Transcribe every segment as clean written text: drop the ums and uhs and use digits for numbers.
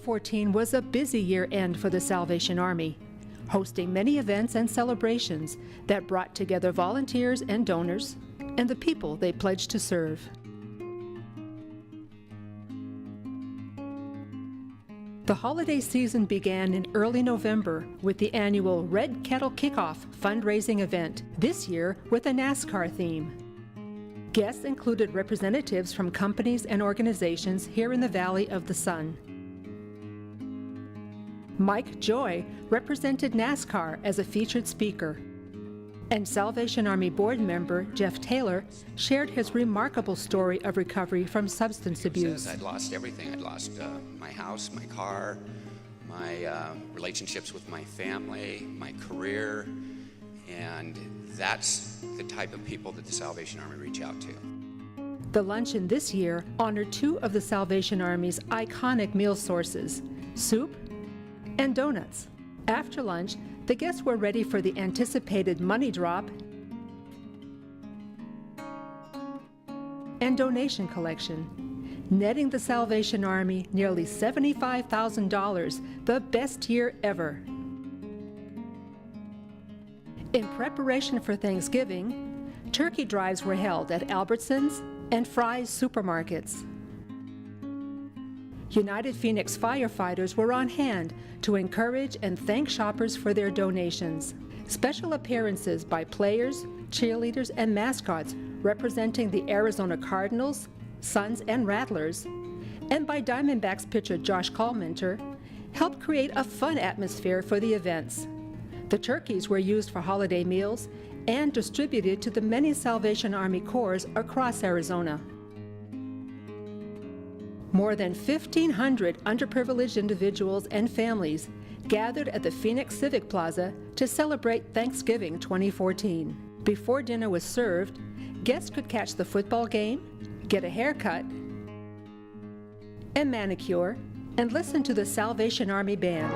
2014 was a busy year-end for the Salvation Army, hosting many events and celebrations that brought together volunteers and donors and the people they pledged to serve. The holiday season began in early November with the annual Red Kettle Kickoff fundraising event, this year with a NASCAR theme. Guests included representatives from companies and organizations here in the Valley of the Sun. Mike Joy represented NASCAR as a featured speaker, and Salvation Army board member Jeff Taylor shared his remarkable story of recovery from substance abuse. I'd lost everything. I'd lost my house, my car, my relationships with my family, my career, and that's the type of people that the Salvation Army reach out to. The luncheon this year honored two of the Salvation Army's iconic meal sources, soup and donuts. After lunch, the guests were ready for the anticipated money drop and donation collection, netting the Salvation Army nearly $75,000, the best year ever. In preparation for Thanksgiving, turkey drives were held at Albertsons and Fry's supermarkets. United Phoenix firefighters were on hand to encourage and thank shoppers for their donations. Special appearances by players, cheerleaders, and mascots representing the Arizona Cardinals, Suns, and Rattlers, and by Diamondbacks pitcher Josh Collmenter, helped create a fun atmosphere for the events. The turkeys were used for holiday meals and distributed to the many Salvation Army Corps across Arizona. More than 1,500 underprivileged individuals and families gathered at the Phoenix Civic Plaza to celebrate Thanksgiving 2014. Before dinner was served, guests could catch the football game, get a haircut, and manicure, and listen to the Salvation Army Band.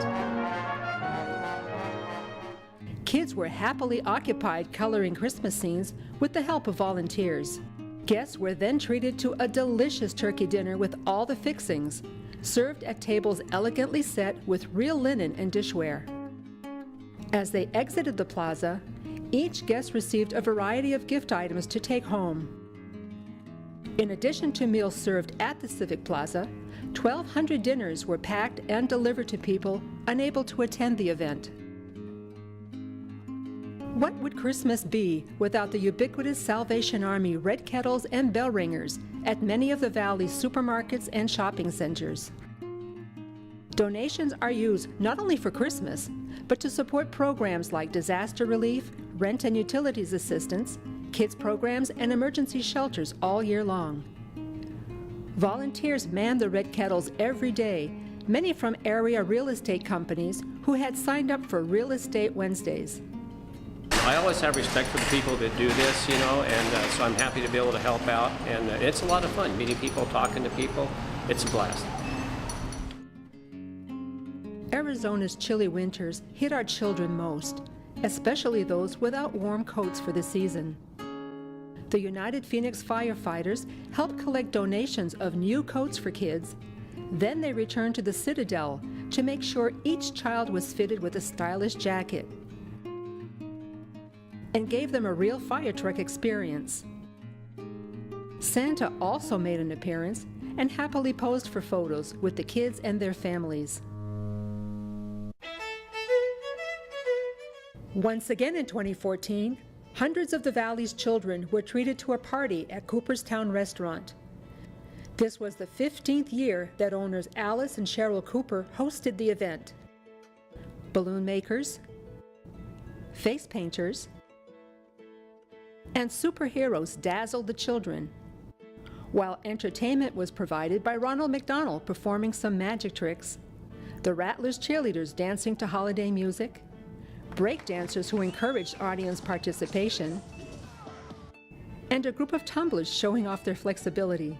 Kids were happily occupied coloring Christmas scenes with the help of volunteers. Guests were then treated to a delicious turkey dinner with all the fixings, served at tables elegantly set with real linen and dishware. As they exited the plaza, each guest received a variety of gift items to take home. In addition to meals served at the Civic Plaza, 1,200 dinners were packed and delivered to people unable to attend the event. What would Christmas be without the ubiquitous Salvation Army red kettles and bell ringers at many of the Valley's supermarkets and shopping centers? Donations are used not only for Christmas, but to support programs like disaster relief, rent and utilities assistance, kids programs, and emergency shelters all year long. Volunteers man the red kettles every day, many from area real estate companies who had signed up for Real Estate Wednesdays. I always have respect for the people that do this, and so I'm happy to be able to help out. And it's a lot of fun, meeting people, talking to people. It's a blast. Arizona's chilly winters hit our children most, especially those without warm coats for the season. The United Phoenix firefighters helped collect donations of new coats for kids. Then they returned to the Citadel to make sure each child was fitted with a stylish jacket, and gave them a real fire truck experience. Santa also made an appearance and happily posed for photos with the kids and their families. Once again in 2014, hundreds of the Valley's children were treated to a party at Cooperstown Restaurant. This was the 15th year that owners Alice and Cheryl Cooper hosted the event. Balloon makers, face painters, and superheroes dazzled the children, while entertainment was provided by Ronald McDonald performing some magic tricks, the Rattlers cheerleaders dancing to holiday music, break dancers who encouraged audience participation, and a group of tumblers showing off their flexibility.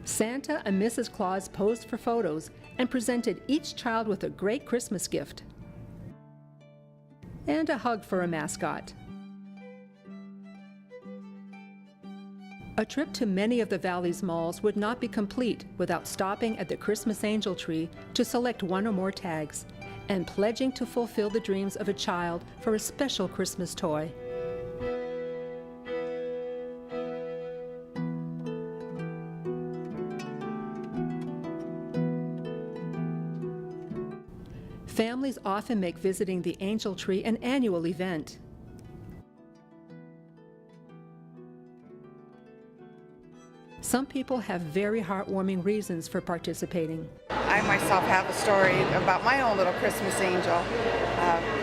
Santa and Mrs. Claus posed for photos and presented each child with a great Christmas gift and a hug for a mascot. A trip to many of the Valley's malls would not be complete without stopping at the Christmas Angel Tree to select one or more tags and pledging to fulfill the dreams of a child for a special Christmas toy. Families often make visiting the Angel Tree an annual event. Some people have very heartwarming reasons for participating. I myself have a story about my own little Christmas angel.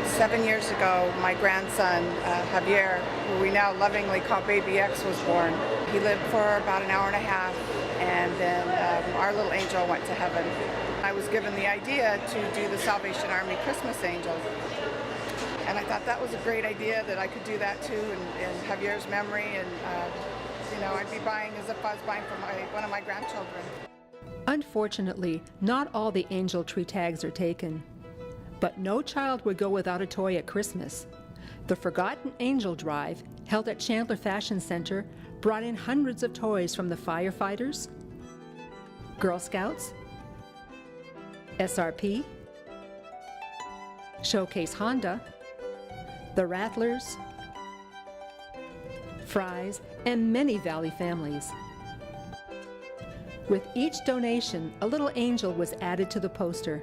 7 years ago, my grandson, Javier, who we now lovingly call Baby X, was born. He lived for about an hour and a half, and then our little angel went to heaven. I was given the idea to do the Salvation Army Christmas Angel. And I thought that was a great idea, that I could do that too in Javier's memory, and I'd be buying as if I was buying for one of my grandchildren. Unfortunately, not all the Angel Tree tags are taken. But no child would go without a toy at Christmas. The Forgotten Angel Drive, held at Chandler Fashion Center, brought in hundreds of toys from the firefighters, Girl Scouts, SRP, Showcase Honda, the Rattlers, Fry's, and many Valley families. With each donation, a little angel was added to the poster.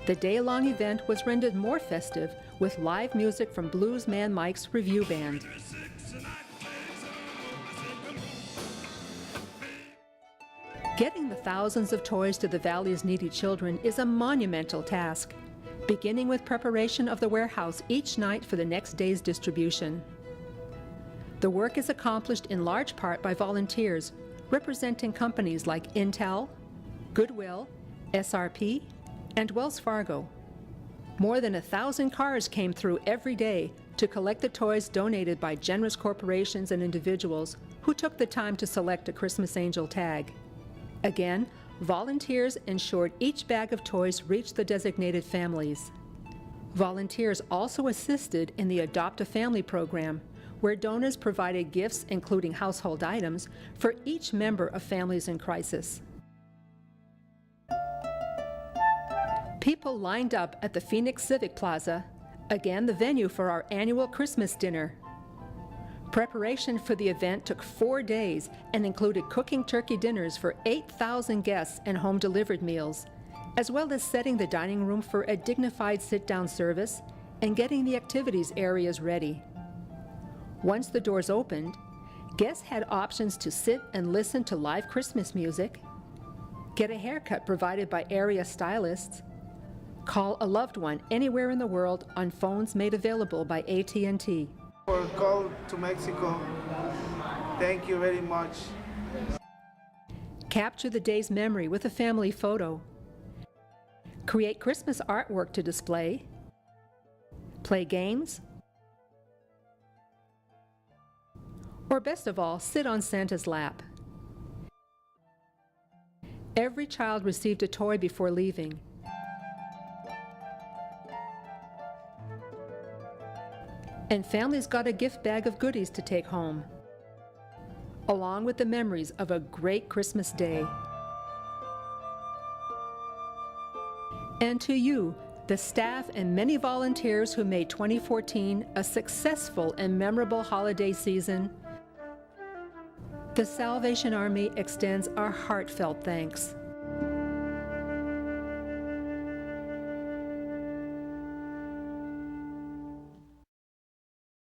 The day-long event was rendered more festive with live music from Blues Man Mike's Review Band. Getting the thousands of toys to the Valley's needy children is a monumental task, beginning with preparation of the warehouse each night for the next day's distribution. The work is accomplished in large part by volunteers representing companies like Intel, Goodwill, SRP, and Wells Fargo. More than 1,000 cars came through every day to collect the toys donated by generous corporations and individuals who took the time to select a Christmas Angel tag. Again, volunteers ensured each bag of toys reached the designated families. Volunteers also assisted in the Adopt a Family program, where donors provided gifts including household items for each member of families in crisis. People lined up at the Phoenix Civic Plaza, again the venue for our annual Christmas dinner. Preparation for the event took 4 days and included cooking turkey dinners for 8,000 guests and home-delivered meals, as well as setting the dining room for a dignified sit-down service and getting the activities areas ready. Once the doors opened, guests had options to sit and listen to live Christmas music, get a haircut provided by area stylists, call a loved one anywhere in the world on phones made available by AT&T. For call to Mexico, thank you very much. Capture the day's memory with a family photo. Create Christmas artwork to display. Play games. Or best of all, sit on Santa's lap. Every child received a toy before leaving. And families got a gift bag of goodies to take home, along with the memories of a great Christmas day. And to you, the staff and many volunteers who made 2014 a successful and memorable holiday season, the Salvation Army extends our heartfelt thanks.